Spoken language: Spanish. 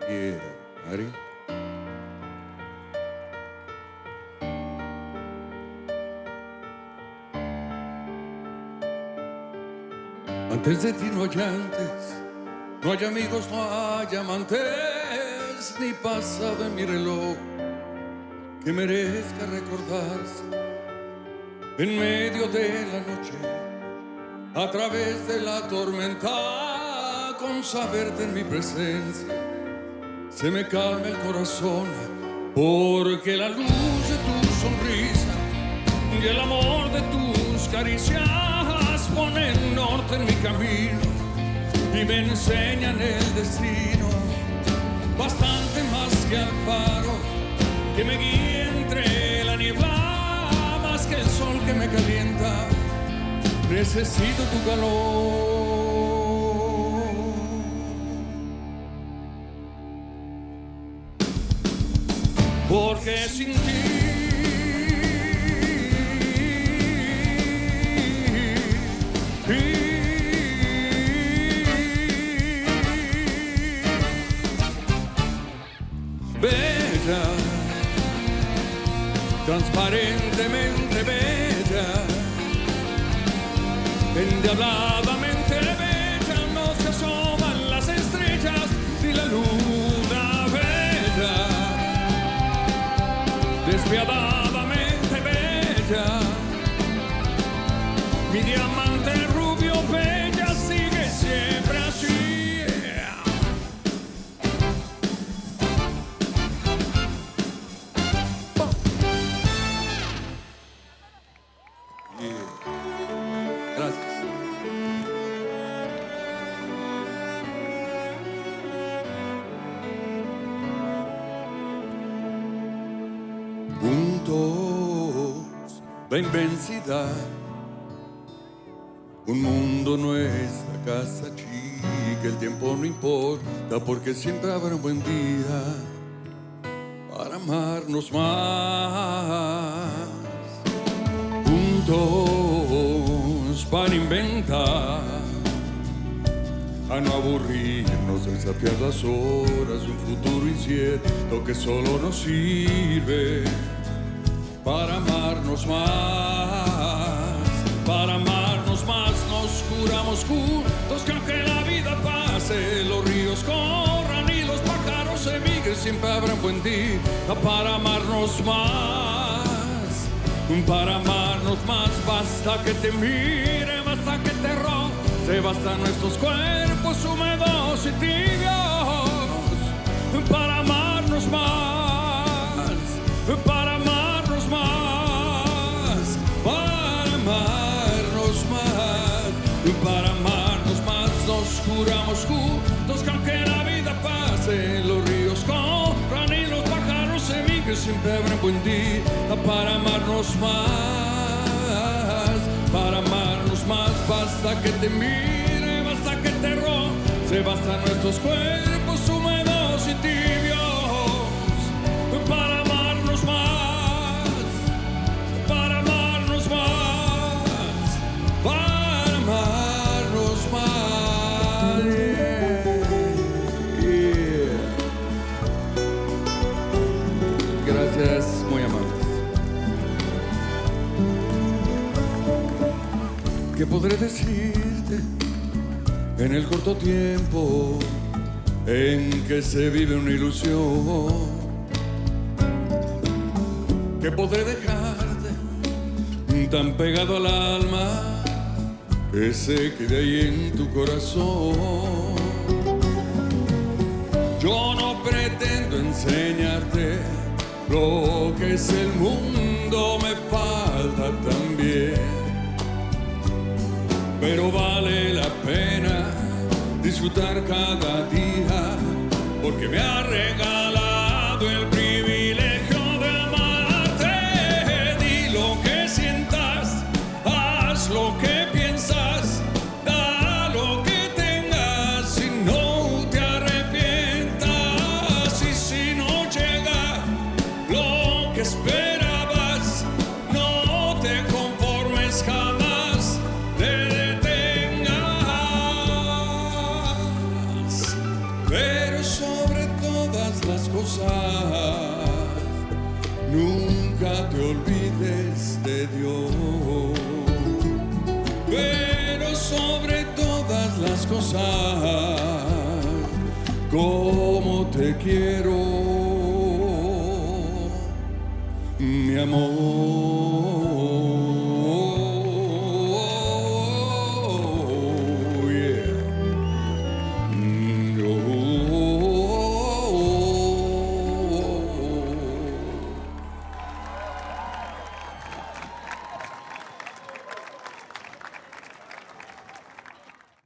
Yeah, Ari. Antes de ti no hay antes, no hay amigos, no hay amantes, ni pasado en mi reloj que merezca recordarse. En medio de la noche, a través de la tormenta, con saberte en mi presencia, se me calma el corazón, porque la luz de tu sonrisa y el amor de tus caricias ponen norte en mi camino y me enseñan el destino, bastante más que al faro que me guíe entre la niebla, más que el sol que me calienta, necesito tu calor. Porque sin ti bella, transparentemente bella, endiabladamente bella, no se asoman las estrellas ni la luna bella, despiadadamente bella, mi diamante rubio bella sigue siempre así. Gracias. Juntos, la inmensidad, un mundo nuestra casa chica, el tiempo no importa porque siempre habrá un buen día para amarnos más. Juntos para inventar, a no aburrirnos, desafiar las horas de un futuro incierto que solo nos sirve para amarnos más. Para amarnos más nos curamos juntos, que aunque la vida pase, los ríos corran y los pájaros emigren, siempre habrá un buen día para amarnos más. Para amarnos más, basta que te mire, basta que te roce, bastan nuestros cuerpos húmedos y tibios. Para amarnos más, para amarnos más, para amarnos más, para amarnos más, nos juramos juntos que aunque la vida pase, los ríos corran y los pájaros emigren, siempre habrá un buen día para amarnos más. Para amarnos más, basta que te mire, basta que te roce, bastan nuestros cuerpos húmedos y tibios. Para amarnos más, para amarnos más, para amarnos más. Yeah. Gracias, muy amables. ¿Qué podré decirte en el corto tiempo en que se vive una ilusión? ¿Qué podré dejarte tan pegado al alma que se quede ahí en tu corazón? Yo no pretendo enseñarte lo que es el mundo, me falta también, pero vale la pena disfrutar cada día, porque me ha regalado el privilegio de amarte. Di lo que sientas, haz lo que piensas, da lo que tengas y no te arrepientas. Y si no llega lo que esperabas, no te conformes jamás, te detengas. cosas, nunca te olvides de Dios. Pero sobre todas las cosas, como te quiero, mi amor.